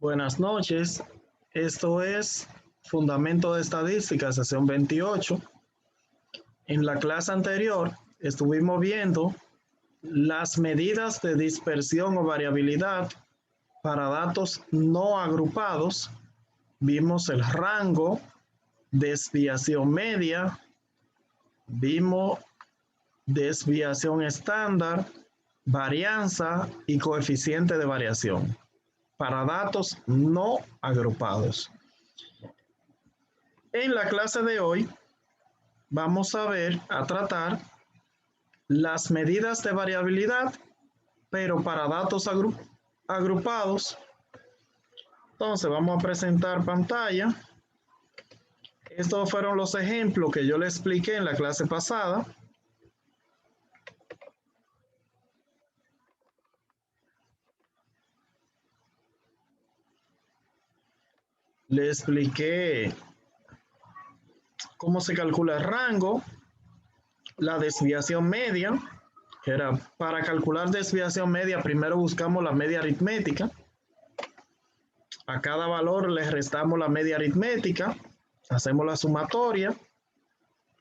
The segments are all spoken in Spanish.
Buenas noches. Esto es Fundamento de Estadística, sesión 28. En la clase anterior estuvimos viendo las medidas de dispersión o variabilidad para datos no agrupados. Vimos el rango, desviación media, vimos desviación estándar, varianza y coeficiente de variación para datos no agrupados. En la clase de hoy vamos a tratar las medidas de variabilidad, pero para datos agrupados. Entonces vamos a presentar pantalla. Estos fueron los ejemplos que yo le expliqué en la clase pasada. Le expliqué cómo se calcula el rango, la desviación media, que era para calcular desviación media, primero buscamos la media aritmética. A cada valor le restamos la media aritmética, hacemos la sumatoria,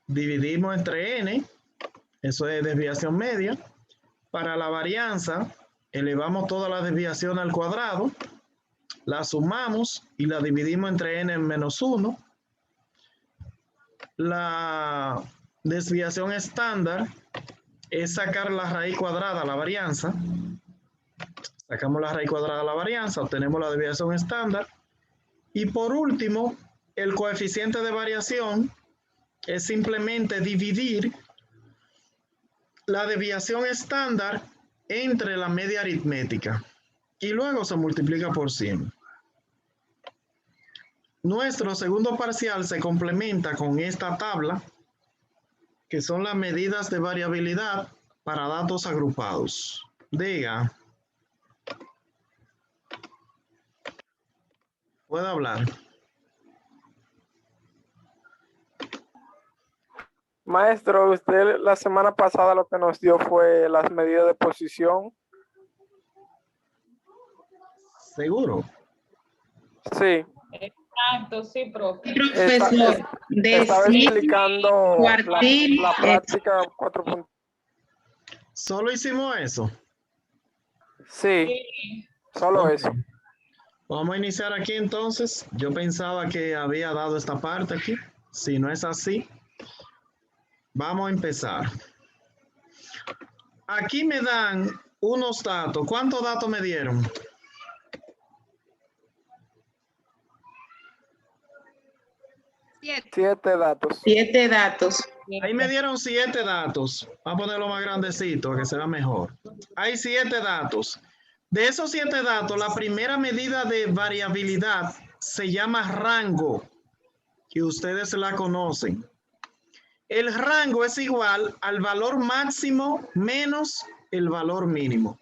dividimos entre n, eso es desviación media. Para la varianza, elevamos toda la desviación al cuadrado, la sumamos y la dividimos entre n menos 1. La desviación estándar es sacar la raíz cuadrada a la varianza. Sacamos la raíz cuadrada a la varianza, obtenemos la desviación estándar. Y por último, el coeficiente de variación es simplemente dividir la desviación estándar entre la media aritmética y luego se multiplica por 100. Nuestro segundo parcial se complementa con esta tabla, que son las medidas de variabilidad para datos agrupados. Diga. Puede hablar. Maestro, usted la semana pasada lo que nos dio fue las medidas de posición. ¿Seguro? Sí. Exacto, sí, profe. Profesor, Estaba explicando cuartil, la práctica 4. ¿Solo hicimos eso? Sí, solo Ok. eso. Vamos a iniciar aquí entonces. Yo pensaba que había dado esta parte aquí. Si no es así, vamos a empezar. Aquí me dan unos datos. ¿Cuántos datos me dieron? Siete datos. 7 datos. Ahí me dieron 7 datos. Vamos a ponerlo más grandecito, que se vea mejor. Hay 7 datos. De esos 7 datos, la primera medida de variabilidad se llama rango, que ustedes la conocen. El rango es igual al valor máximo menos el valor mínimo.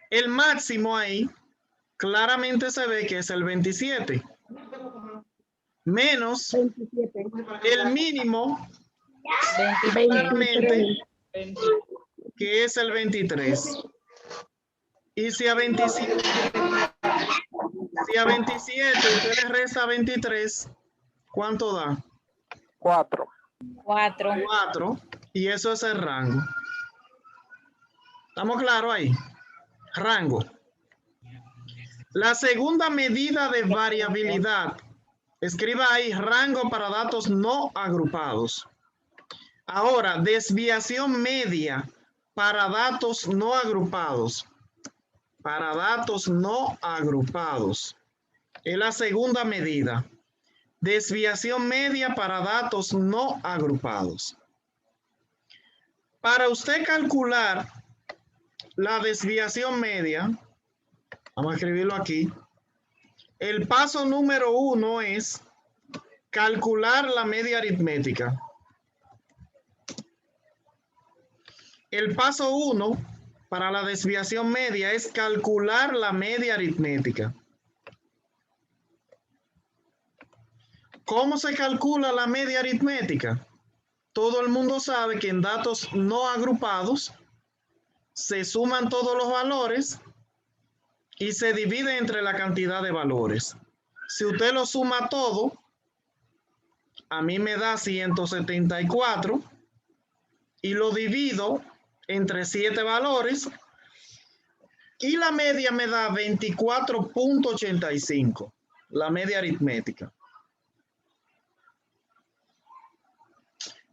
El máximo ahí claramente se ve que es el 27. Menos el mínimo claramente que es el 23. Y si a 27 usted le resta 23, ¿cuánto da? 4. 4. Y eso es el rango. ¿Estamos claros ahí? Rango. La segunda medida de variabilidad. Escriba ahí rango para datos no agrupados. Ahora, desviación media para datos no agrupados. Para datos no agrupados. Es la segunda medida. Desviación media para datos no agrupados. Para usted calcular la desviación media, vamos a escribirlo aquí. El paso número 1 es calcular la media aritmética. El paso 1 para la desviación media es calcular la media aritmética. ¿Cómo se calcula la media aritmética? Todo el mundo sabe que en datos no agrupados se suman todos los valores y se divide entre la cantidad de valores. Si usted lo suma todo, a mí me da 174 y lo divido entre 7 valores y la media me da 24.85, la media aritmética.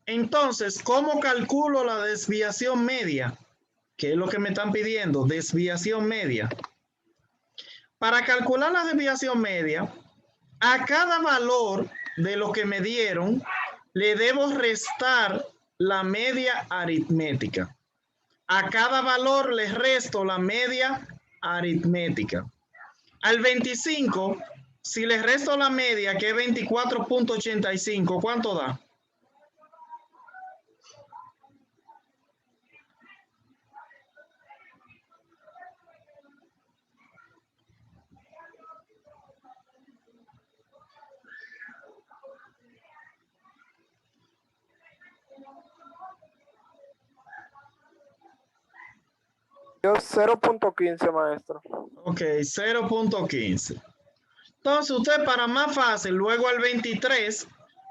Entonces, ¿cómo calculo la desviación media? ¿Qué es lo que me están pidiendo? Desviación media. Para calcular la desviación media, a cada valor de lo que me dieron, le debo restar la media aritmética. A cada valor le resto la media aritmética. Al 25, si le resto la media, que es 24.85, ¿cuánto da? Yo 0.15, maestro. Ok, 0.15. Entonces usted, para más fácil, luego al 23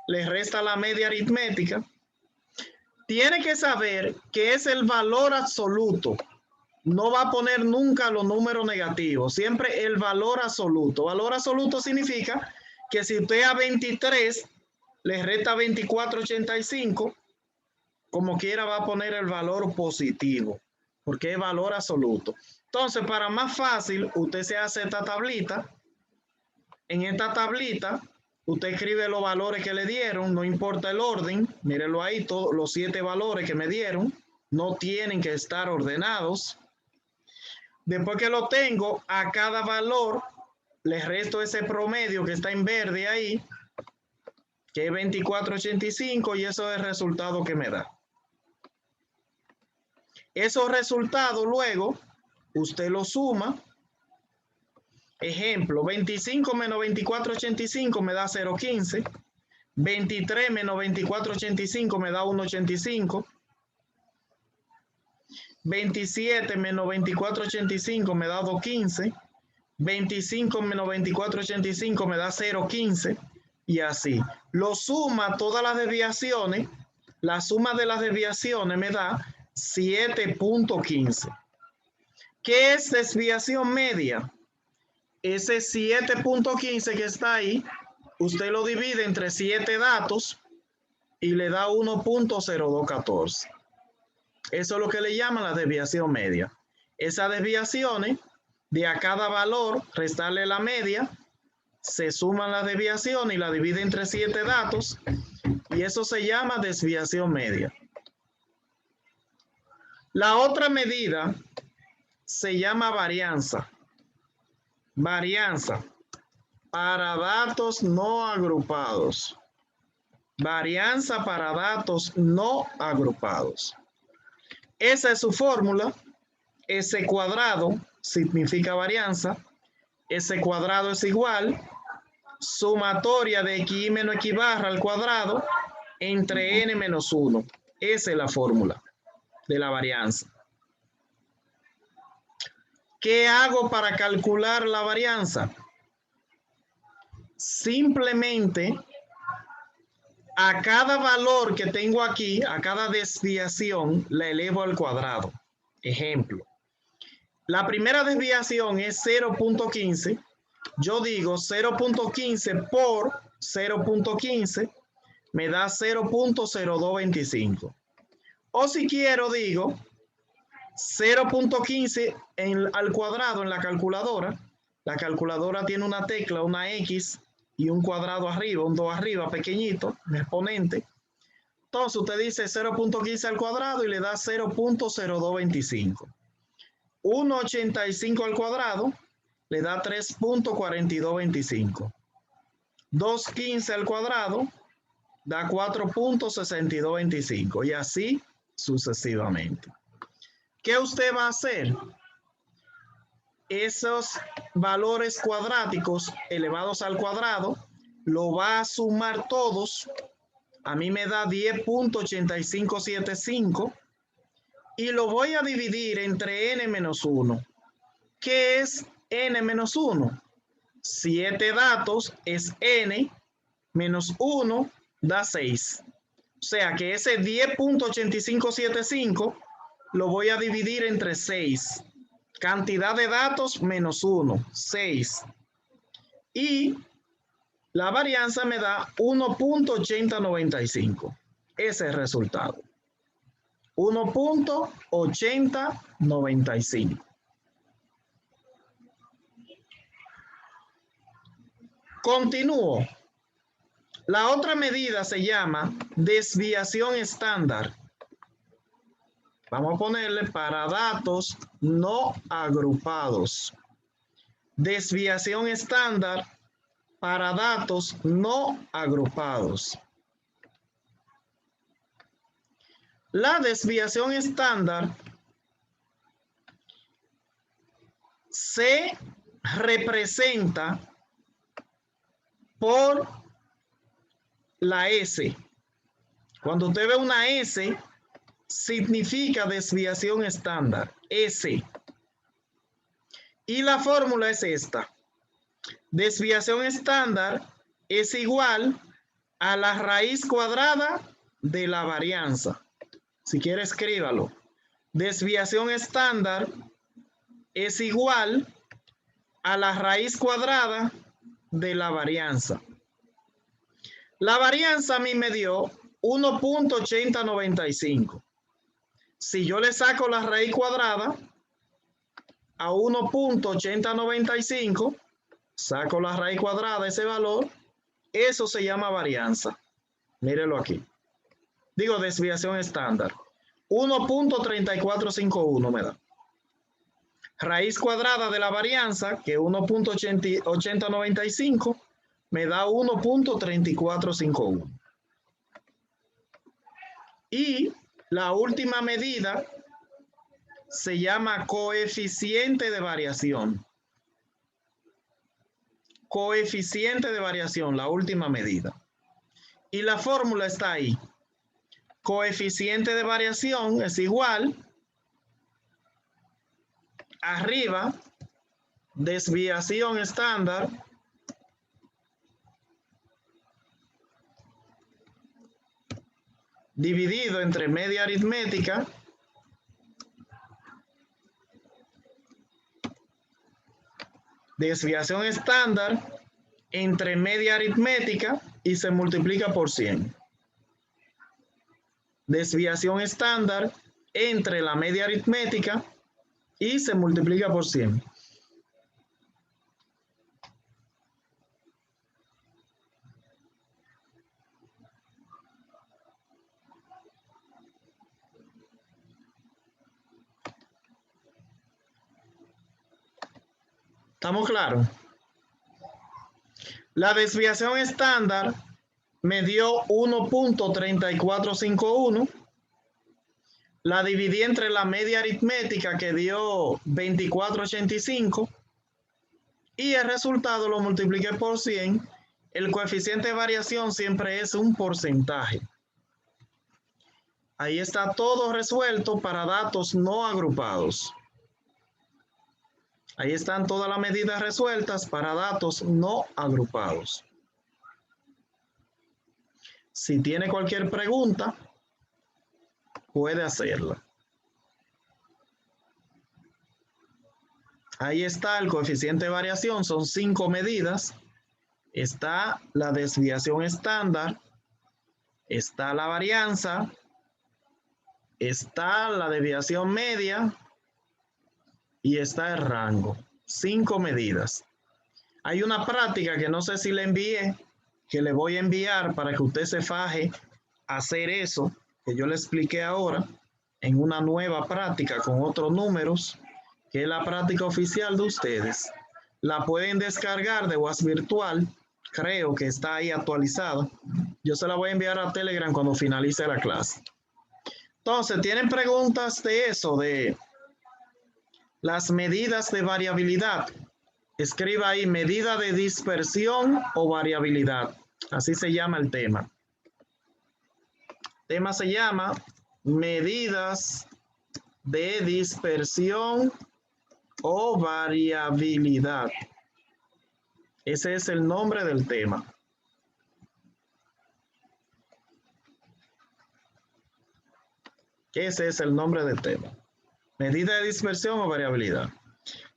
le resta la media aritmética. Tiene que saber que es el valor absoluto. No va a poner nunca los números negativos, siempre el valor absoluto. Valor absoluto significa que si usted a 23 le resta 24.85, como quiera va a poner el valor positivo, porque es valor absoluto. Entonces, para más fácil, usted se hace esta tablita. En esta tablita, usted escribe los valores que le dieron, no importa el orden. Mírenlo ahí, todos los 7 valores que me dieron no tienen que estar ordenados. Después que lo tengo, a cada valor le resto ese promedio que está en verde ahí, que es 24.85, y eso es el resultado que me da. Esos resultados luego usted los suma. Ejemplo, 25 menos 24.85 me da 0.15. 23 menos 24.85 me da 1.85. 27 menos 24.85 me da 2.15. 25 menos 24.85 me da 0.15. Y así. Lo suma todas las desviaciones. La suma de las desviaciones me da 7.15. ¿Qué es desviación media? Ese 7.15 que está ahí, usted lo divide entre 7 datos y le da 1.0214. Eso es lo que le llaman la desviación media. Esas desviaciones, de a cada valor, restarle la media, se suman las desviaciones y la divide entre 7 datos, y eso se llama desviación media. La otra medida se llama varianza. Varianza para datos no agrupados. Varianza para datos no agrupados. Esa es su fórmula. S cuadrado significa varianza. S cuadrado es igual sumatoria de xy menos x barra al cuadrado entre n menos 1. Esa es la fórmula de la varianza. ¿Qué hago para calcular la varianza? Simplemente a cada valor que tengo aquí, a cada desviación, la elevo al cuadrado. Ejemplo, la primera desviación es 0.15. Yo digo 0.15 por 0.15 me da 0.0225. O si quiero digo 0.15 al cuadrado en la calculadora. La calculadora tiene una tecla, una X y un cuadrado arriba, un 2 arriba pequeñito, un exponente. Entonces usted dice 0.15 al cuadrado y le da 0.0225. 1.85 al cuadrado le da 3.4225. 2.15 al cuadrado da 4.6225 y así sucesivamente. ¿Qué usted va a hacer? Esos valores cuadráticos elevados al cuadrado lo va a sumar todos. A mí me da 10.8575 y lo voy a dividir entre n menos 1. ¿Qué es n menos 1. 7 datos es n menos 1 da 6. O sea que ese 10.8575 lo voy a dividir entre 6. Cantidad de datos menos 1, 6. Y la varianza me da 1.8095. Ese es el resultado. 1.8095. Continúo. La otra medida se llama desviación estándar. Vamos a ponerle para datos no agrupados. Desviación estándar para datos no agrupados. La desviación estándar se representa por la S. Cuando usted ve una S, significa desviación estándar, S. Y la fórmula es esta. Desviación estándar es igual a la raíz cuadrada de la varianza. Si quiere, escríbalo. Desviación estándar es igual a la raíz cuadrada de la varianza. La varianza a mí me dio 1.8095. Si yo le saco la raíz cuadrada a 1.8095, saco la raíz cuadrada de ese valor, eso se llama varianza. Mírelo aquí. Digo desviación estándar. 1.3451 me da. Raíz cuadrada de la varianza, que 1.8095, me da 1.3451. Y la última medida se llama coeficiente de variación. Coeficiente de variación, la última medida. Y la fórmula está ahí. Coeficiente de variación es igual arriba, desviación estándar, dividido entre media aritmética desviación estándar entre media aritmética y se multiplica por 100. Desviación estándar entre la media aritmética y se multiplica por 100. ¿Estamos claros? La desviación estándar me dio 1.3451. La dividí entre la media aritmética que dio 2485 y el resultado lo multipliqué por 100. El coeficiente de variación siempre es un porcentaje. Ahí está todo resuelto para datos no agrupados. Ahí están todas las medidas resueltas para datos no agrupados. Si tiene cualquier pregunta, puede hacerla. Ahí está el coeficiente de variación, son 5 medidas. Está la desviación estándar, está la varianza, está la desviación media y está el rango. 5 medidas. Hay una práctica que no sé si le envié, que le voy a enviar para que usted se faje a hacer eso, que yo le expliqué ahora, en una nueva práctica con otros números, que es la práctica oficial de ustedes. La pueden descargar de WhatsApp virtual, creo que está ahí actualizado. Yo se la voy a enviar a Telegram cuando finalice la clase. Entonces, ¿tienen preguntas de eso, de las medidas de variabilidad? Escriba ahí medida de dispersión o variabilidad. Así se llama el tema. El tema se llama medidas de dispersión o variabilidad. Ese es el nombre del tema. Ese es el nombre del tema. Medida de dispersión o variabilidad.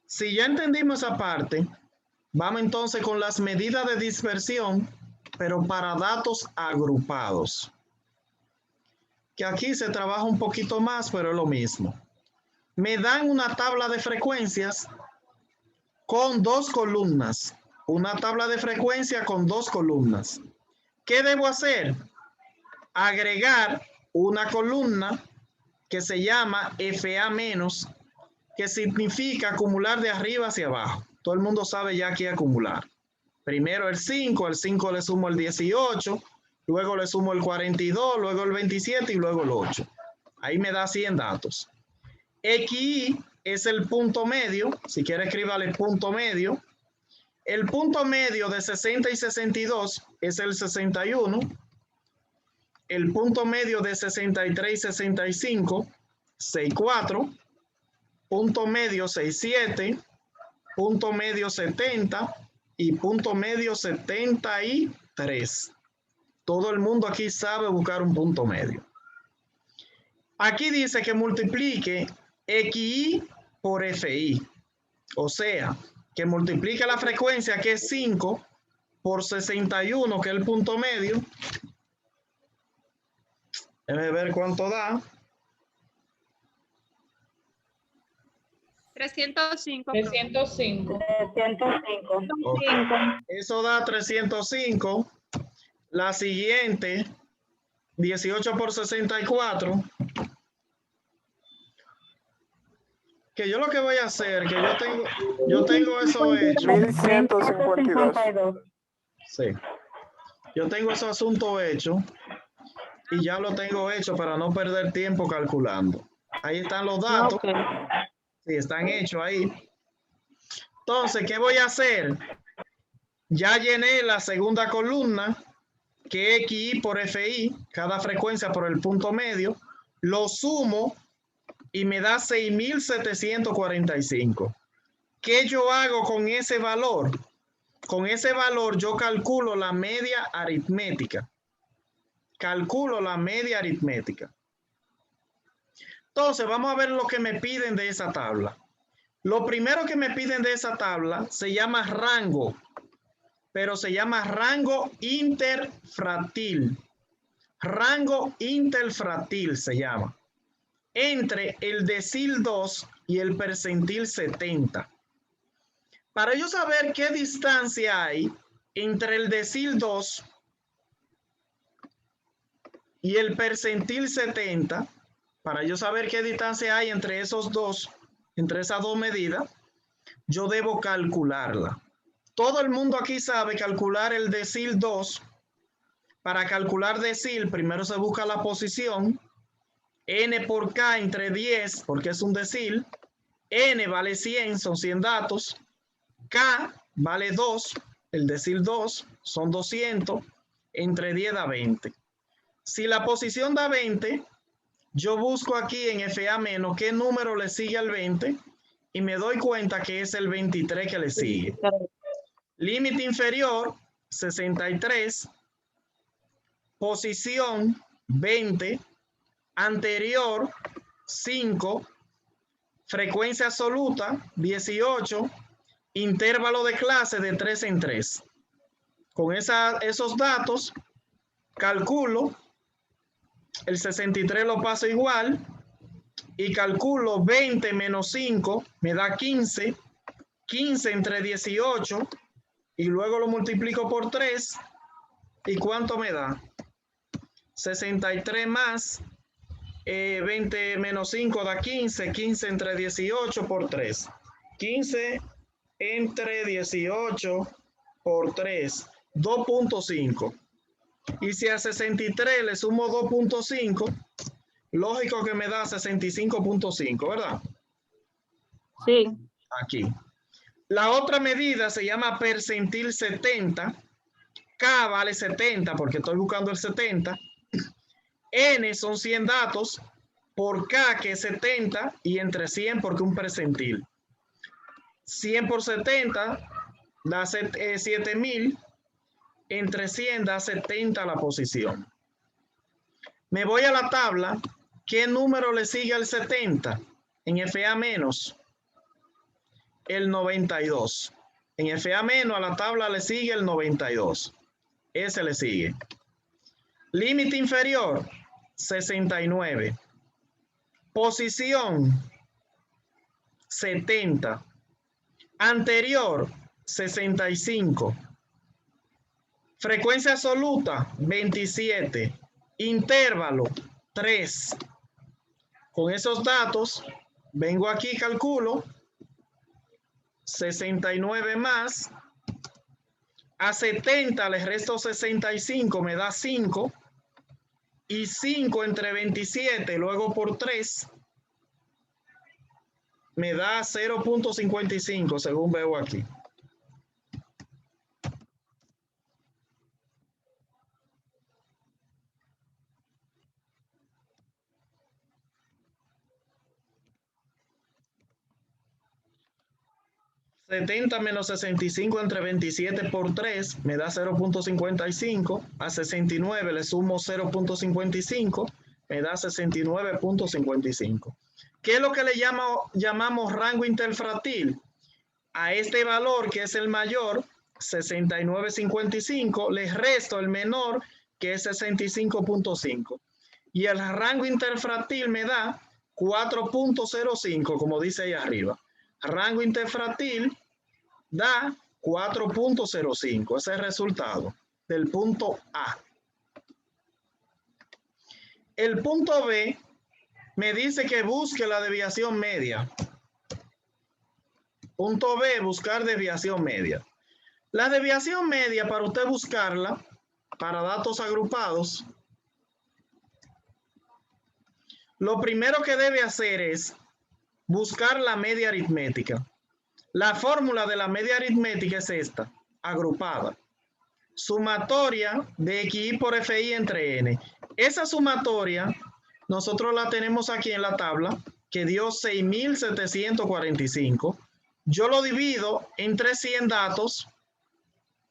Si ya entendimos esa parte, vamos entonces con las medidas de dispersión, pero para datos agrupados. Que aquí se trabaja un poquito más, pero es lo mismo. Me dan una tabla de frecuencias con dos columnas. Una tabla de frecuencia con dos columnas. ¿Qué debo hacer? Agregar una columna que se llama FA-, que significa acumular de arriba hacia abajo. Todo el mundo sabe ya que acumular. Primero el 5, al 5 le sumo el 18, luego le sumo el 42, luego el 27 y luego el 8. Ahí me da 100 datos. XY es el punto medio, si quiere escríbale punto medio. El punto medio de 60 y 62 es el 61. El punto medio de 63 y 65, 64. Punto medio 67, punto medio 70 y punto medio 73. Todo el mundo aquí sabe buscar un punto medio. Aquí dice que multiplique XY por FI. O sea, que multiplique la frecuencia, que es 5, por 61, que es el punto medio. Déjame ver cuánto da. 305. 305. Okay. Eso da 305. La siguiente, 18 por 64. Que yo lo que voy a hacer, que yo tengo eso hecho. 1152. Sí. Yo tengo ese asunto hecho y ya lo tengo hecho para no perder tiempo calculando. Ahí están los datos. Ok. Sí, están hechos ahí. Entonces, ¿qué voy a hacer? Ya llené la segunda columna, que es XY por FI, cada frecuencia por el punto medio. Lo sumo y me da 6.745. ¿Qué yo hago con ese valor? Con ese valor yo calculo la media aritmética. Calculo la media aritmética. Entonces, vamos a ver lo que me piden de esa tabla. Lo primero que me piden de esa tabla se llama rango, pero se llama rango interfratil. Rango interfratil se llama. Entre el decil 2 y el percentil 70. Para yo saber qué distancia hay entre el decil 2 y el percentil 70, para yo saber qué distancia hay entre esos dos, entre esas dos medidas, yo debo calcularla. Todo el mundo aquí sabe calcular el decil 2. Para calcular decil, primero se busca la posición. N por K entre 10, porque es un decil. N vale 100, son 100 datos. K vale 2, el decil 2, son 200. Entre 10 da 20. Si la posición da 20, yo busco aquí en FA- qué número le sigue al 20 y me doy cuenta que es el 23 que le sigue. Límite inferior, 63. Posición, 20. Anterior, 5. Frecuencia absoluta, 18. Intervalo de clase de 3 en 3. Con esos datos, calculo. El 63 lo paso igual. Y calculo 20 menos 5, me da 15. 15 entre 18. Y luego lo multiplico por 3. ¿Y cuánto me da? 63 más 20 menos 5 da 15. 15 entre 18 por 3. 15 entre 18 por 3. 2.5. Y si a 63 le sumo 2.5, lógico que me da 65.5, ¿verdad? Sí. Aquí. La otra medida se llama percentil 70. K vale 70 porque estoy buscando el 70. N son 100 datos por K, que es 70, y entre 100 porque un percentil. 100 por 70 da 7.000. Entre 100 da 70 la posición. Me voy a la tabla. ¿Qué número le sigue al 70? En FA menos. El 92. En FA menos a la tabla le sigue el 92. Ese le sigue. Límite inferior, 69. Posición, 70. Anterior, 65. Frecuencia absoluta, 27. Intervalo, 3. Con esos datos, vengo aquí y calculo 69 más. A 70 le resto 65, me da 5. Y 5 entre 27, luego por 3, me da 0.55, según veo aquí. $70 menos 65 entre 27 por 3 me da 0.55. A 69 le sumo 0.55, me da 69.55. ¿Qué es lo que le llamamos rango interfractil? A este valor, que es el mayor, 69.55, le resto el menor, que es 65.5. Y el rango interfractil me da 4.05, como dice ahí arriba. Rango interfractil da 4.05. Ese es el resultado del punto A. El punto B me dice que busque la desviación media. Punto B, buscar desviación media. La desviación media, para usted buscarla, para datos agrupados, lo primero que debe hacer es buscar la media aritmética. La fórmula de la media aritmética es esta, agrupada. Sumatoria de XI por FI entre N. Esa sumatoria nosotros la tenemos aquí en la tabla, que dio 6.745. Yo lo divido entre 100 datos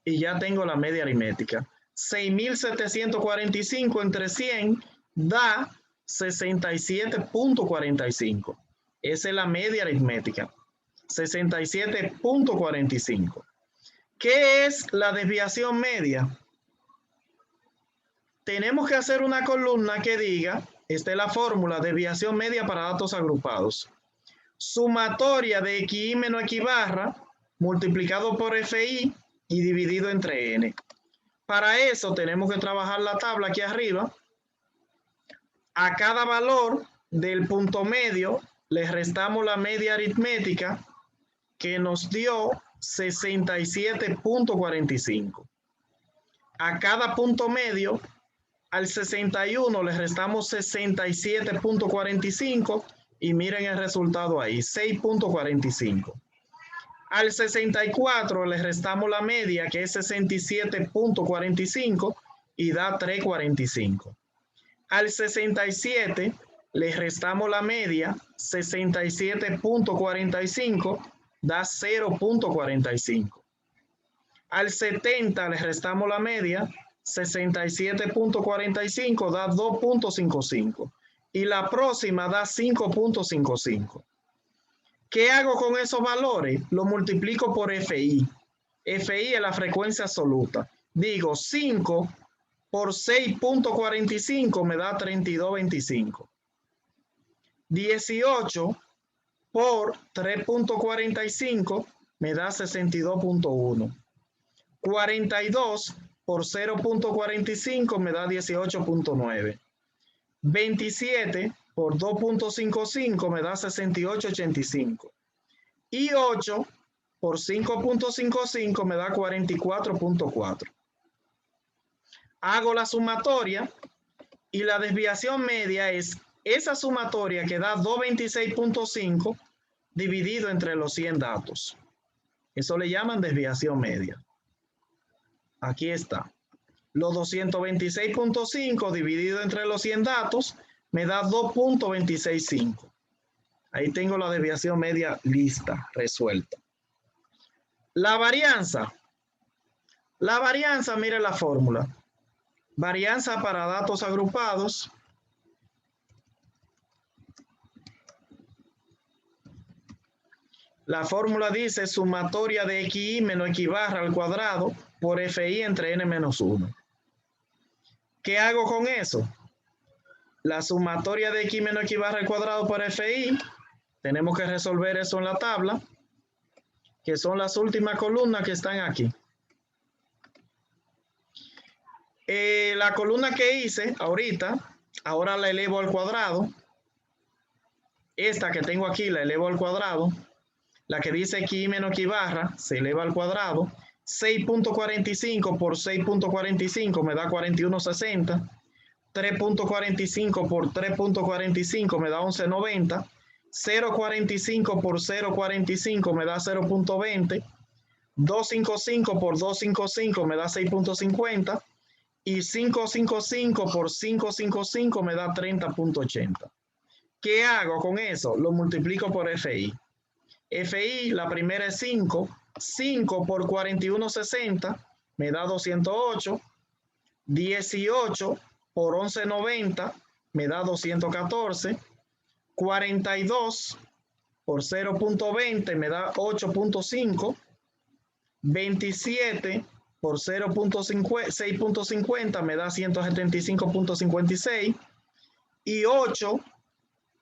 y ya tengo la media aritmética. 6.745 entre 100 da 67.45. Esa es la media aritmética. 67.45. ¿Qué es la desviación media? Tenemos que hacer una columna que diga, esta es la fórmula, desviación media para datos agrupados. Sumatoria de XI menos X barra multiplicado por FI y dividido entre N. Para eso tenemos que trabajar la tabla aquí arriba. A cada valor del punto medio le restamos la media aritmética, que nos dio 67.45. A cada punto medio, al 61 le restamos 67.45 y miren el resultado ahí, 6.45. Al 64 le restamos la media, que es 67.45 y da 3.45. Al 67 le restamos la media, 67.45, da 0.45. Al 70 le restamos la media, 67.45, da 2.55. Y la próxima da 5.55. ¿Qué hago con esos valores? Lo multiplico por FI. FI es la frecuencia absoluta. Digo, 5 por 6.45 me da 32.25. 18 por 3.45 me da 62.1. 42 por 0.45 me da 18.9. 27 por 2.55 me da 68.85. Y 8 por 5.55 me da 44.4. Hago la sumatoria y la desviación media es esa sumatoria que da 226.5 dividido entre los 100 datos. Eso le llaman desviación media. Aquí está. Los 226.5 dividido entre los 100 datos me da 2.265. Ahí tengo la desviación media lista, resuelta. La varianza. La varianza, mire la fórmula. Varianza para datos agrupados. La fórmula dice sumatoria de xi menos x barra al cuadrado por fi entre n menos 1. ¿Qué hago con eso? La sumatoria de x menos x barra al cuadrado por fi, tenemos que resolver eso en la tabla, que son las últimas columnas que están aquí. La columna que hice ahorita, ahora la elevo al cuadrado. Esta que tengo aquí la elevo al cuadrado. La que dice x menos x barra se eleva al cuadrado. 6.45 por 6.45 me da 41.60. 3.45 por 3.45 me da 11.90. 0.45 por 0.45 me da 0.20. 255 por 255 me da 6.50. Y 555 por 555 me da 30.80. ¿Qué hago con eso? Lo multiplico por FI. FI, la primera es 5. 5 por 41.60 me da 208. 18 por 11.90 me da 214. 42 por 0.20 me da 8.5. 27 por 6.50 me da 175.56. Y 8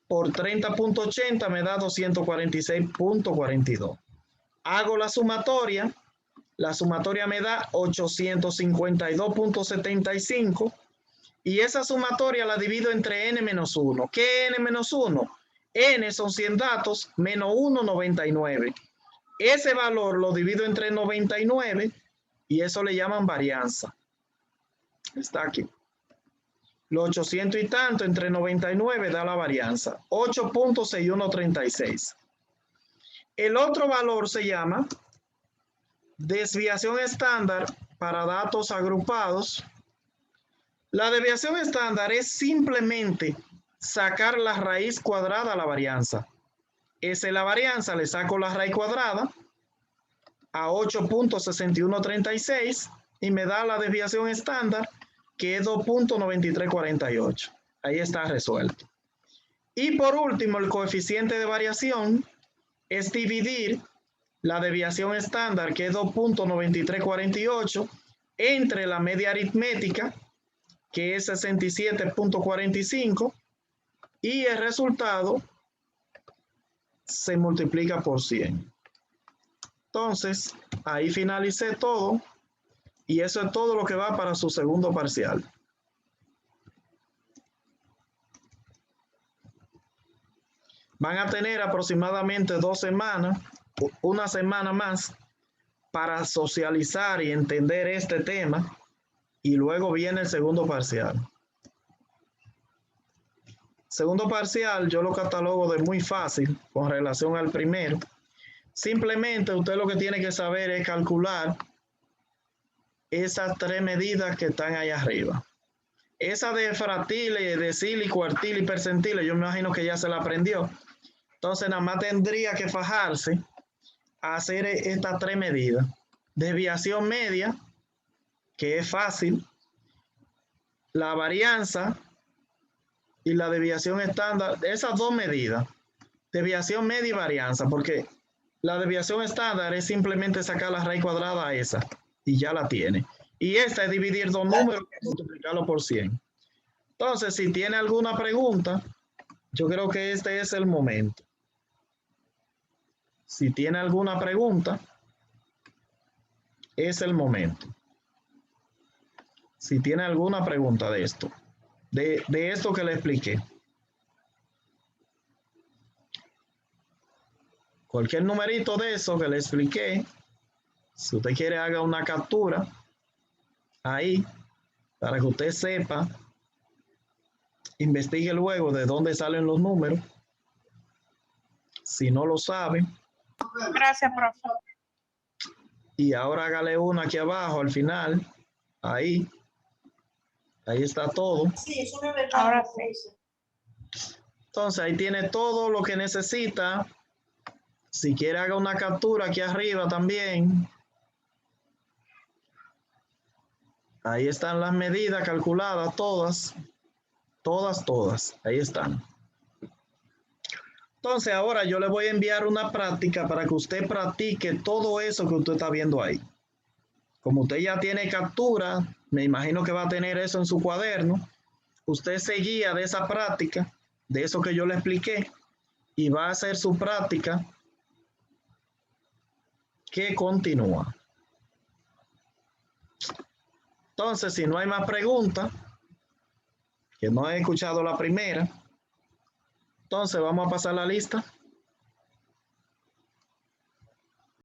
por 30.80 me da 246.42. Hago la sumatoria me da 852.75 y esa sumatoria la divido entre n-1. ¿Qué es n-1? N son 100 datos, menos 1, 99. Ese valor lo divido entre 99 y eso le llaman varianza. Está aquí. Los 800 y tanto entre 99 da la varianza, 8.6136. El otro valor se llama desviación estándar para datos agrupados. La desviación estándar es simplemente sacar la raíz cuadrada a la varianza. Esa es la varianza, le saco la raíz cuadrada a 8.6136 y me da la desviación estándar, que es 2.9348. Ahí está resuelto. Y por último, el coeficiente de variación es dividir la desviación estándar, que es 2.9348, entre la media aritmética, que es 67.45, y el resultado se multiplica por 100. Entonces, ahí finalicé todo. Y eso es todo lo que va para su segundo parcial. Van a tener aproximadamente 2 semanas, una semana más, para socializar y entender este tema. Y luego viene el segundo parcial. Segundo parcial yo lo catalogo de muy fácil con relación al primero. Simplemente usted lo que tiene que saber es calcular esas 3 medidas que están ahí arriba. Esa de fractiles, deciles, cuartiles y percentiles, yo me imagino que ya se la aprendió. Entonces nada más tendría que fajarse a hacer estas 3 medidas. Desviación media, que es fácil. La varianza y la desviación estándar, esas 2 medidas. Desviación media y varianza, porque la desviación estándar es simplemente sacar la raíz cuadrada a esa. Y ya la tiene. Y esta es dividir 2 números y multiplicarlo por 100. Entonces, si tiene alguna pregunta, yo creo que este es el momento. Si tiene alguna pregunta, es el momento. Si tiene alguna pregunta de esto, de esto que le expliqué. Cualquier numerito de eso que le expliqué, si usted quiere, haga una captura ahí para que usted sepa, investigue luego de dónde salen los números. Si no lo sabe. Gracias, profe. Y ahora hágale una aquí abajo al final. Ahí. Ahí está todo. Ahora sí. Entonces ahí tiene todo lo que necesita Si quiere, haga una captura aquí arriba también. Ahí están las medidas calculadas, todas. Ahí están. Entonces, ahora yo le voy a enviar una práctica para que usted practique todo eso que usted está viendo ahí. Como usted ya tiene captura, me imagino que va a tener eso en su cuaderno. Usted se guía de esa práctica, de eso que yo le expliqué, y va a hacer su práctica que continúa. Entonces, si no hay más preguntas, que no he escuchado la primera, entonces vamos a pasar la lista.